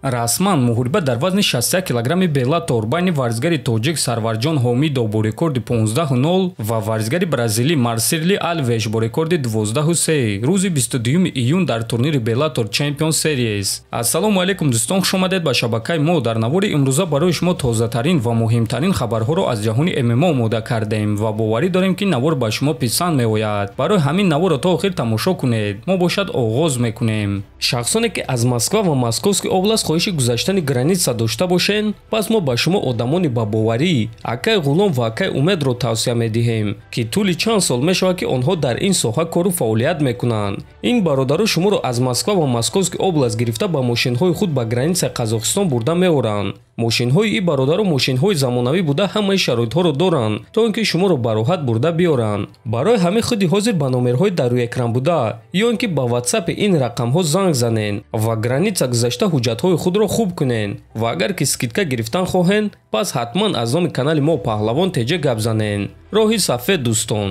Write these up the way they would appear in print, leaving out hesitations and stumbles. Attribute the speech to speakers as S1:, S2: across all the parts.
S1: расман муҳориба дар вазни 61 килограмми белатор байни варзигари тоҷик Сарвар Хомидов бо рекорди 15:0 ва варзигари бразилӣ Марсели Алвеш бо рекорди 12:3 рӯзи 22 июн дар турнири Белатор Champions Series. Ассалому алайкум дӯстон, хуш омадед ба шабакаи мо. Дар навори имрӯза барои шумо тозатарин ва муҳимтарин хабарҳоро аз ҷаҳони ММА омода кардем ва боварӣ дорем ки навор ба шумо писанд меояд. Барои ҳамин наворро то охир тамошо кунед. Мо бошад оғоз мекунем. Шахсоне ки аз Москва ва Московский област хоҳиши гузаштани граница дошта бошен, пас мо ба шумо одамони бабоварӣ, акай ғулом ва акай умедро тавсия медиҳем ки тӯли чанд сол мешавад ки онҳо дар ин соҳа кору фаъолият мекунанд. Ин бародару шуморо аз Москва ва Московский област гирифта ба мошинҳои худ ба границаи Қазоқистон бурда меоранд. мошинҳои ин бародару мошинҳои замонавӣ буда ҳамаи шароитҳоро доранд то ин ки шуморо ба роҳат бурда биёранд. Барои ҳамин худи ҳозир ба номерҳои дар рӯи экран буда ё ин ки ба ватсапи ин рақамҳо занг занен ва граница гузашта ҳуҷҷатҳои худро хуб кунен ва агар ки скидка гирифтан хоҳен, пас ҳатман аз номи канали мо паҳлавон теҷа гап занен. роҳи сафед дӯстон.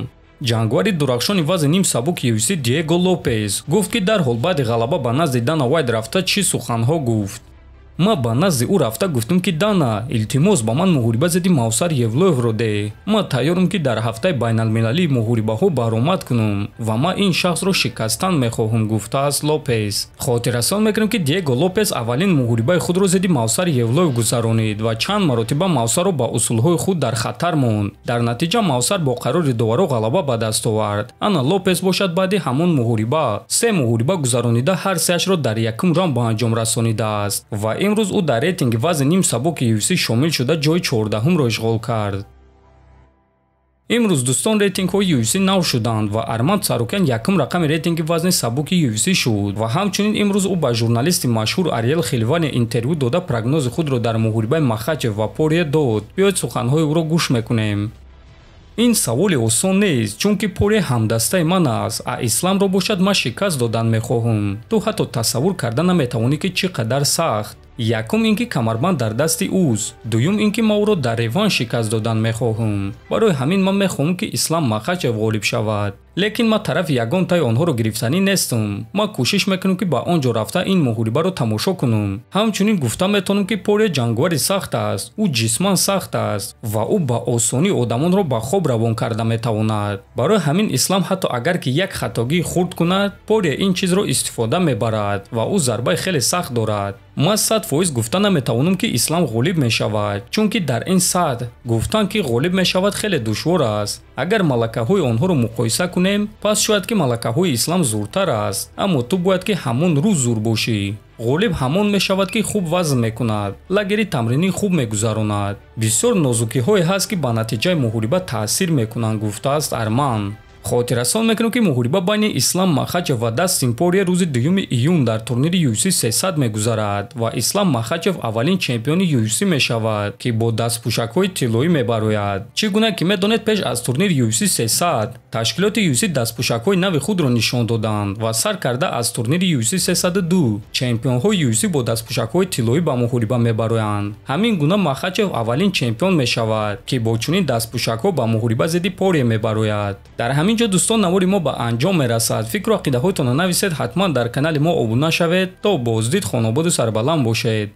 S1: ҷангвари дурахшони вазни ним сабук UFC Диего Лопес гуфт ки дарҳол баъди ғалаба ба назди Дана Вайт рафта чӣ суханҳо гуфт. ма ба назди ӯ рафта гуфтам ки Дана, илтимос ба ман муҳориба зидди Мовсар Евлоевро де. ма тайёрам ки дар ҳафтаи байналмилалии муҳорибаҳо баромад кунам ва ма ин шахсро шикастан мехоҳам, гуфтааст Лопес. хотиррасон мекунем ки Диего Лопес аввалин муҳорибаи худро зидди Мовсар Евлоев гузаронид ва чанд маротиба Мовсарро ба усулҳои худ дар хатар монд. дар натиҷа Мовсар бо қарори дувваро ғалаба ба даст овард. ана Лопес бошад баъди ҳамон муҳориба 3 муҳориба гузаронида ҳар сеашро дар якум раунд ба анҷом расонидааст ва имрӯз ӯ дар рейтинги вазни ним сабуки UFC шомил шуда ҷои 14-умро ишғол кард. имрӯз дӯстон рейтингҳои UFC нав шуданд ва Арман Царукян якум рақами рейтинги вазни сабуки UFC шуд ва ҳамчунин имрӯз ӯ ба журналисти машҳур Ариел Хилвани интервю дода прогнози худро дар муҳорибаи Махачев ва Порье дод. биёед суханҳои ӯро гӯш мекунем. ин саволи осон нест, чунки Порье ҳамдастаи ман аст, а Исламро бошад ман шикаст додан мехоҳам. ту ҳатто тасаввур карда наметавонӣ ки чӣ қадар сахт. якум ин ки камарбанд дар дасти ӯст, дуюм ин ки ма ӯро дар реван шикаст додан мехоҳам. барои ҳамин ман мехоҳам ки Ислам Махачев ғолиб шавад. лекин ма тарафи ягонтаи онҳоро гирифтанӣ нестам. ма кӯшиш мекунам ки ба он ҷо рафта ин муҳорибаро тамошо кунам. ҳамчунин гуфта метавонам ки Порье ҷангвари сахт аст, ӯ ҷисман сахт аст ва ӯ ба осонӣ одамонро ба хоб равон карда метавонад. барои ҳамин Ислам ҳатто агар ки як хатогии хурд кунад, Порье ин чизро истифода мебарад ва ӯ зарбаи хеле сахт дорад. ма 100% гуфта наметавонам ки Ислам ғолиб мешавад, чунки дар ин сатҳ гуфтан ки ғолиб мешавад хеле душвор аст. агар малакаҳои онҳоро муқоиса кунем, пас шояд ки малакаҳои Ислам зуртар аст, аммо ту бояд ки ҳамон рӯз зур бошӣ. ғолиб ҳамон мешавад ки хуб вазн мекунад, лагери тамринӣ хуб мегузаронад. бисёр нозукиҳое ҳаст ки ба натиҷаи муҳориба таъсир мекунанд, гуфтааст Арман. хотиррасон мекунем ки муҳориба байни Ислам Махачев ва Дастин Порье рӯзи 2 июн дар турнири UFC 300 мегузарад ва Ислам Махачев аввалин чемпиони UFC мешавад ки бо дастпӯшакҳои тиллоӣ мебарояд. чӣ гуна ки медонед, пеш аз турнири UFC 300 ташкилоти UFC дастпӯшакҳои нави худро нишон доданд ва сар карда аз турнири UFC 302 чемпионҳои UFC бо дастпӯшакҳои тиллоӣ ба муҳориба мебароянд. ҳамин гуна Махачев аввалин чемпион мешавад ки бо чунин дастпӯшакҳо ба муҳориба зидди Порье мебарояд. дар ҳамин ҷо дӯстон навори мо ба анҷом мерасад. фикру ақидаҳоятонро нависед, ҳатман дар канали мо обуна шавед. то боздид, хонободу сарбаланд бошед.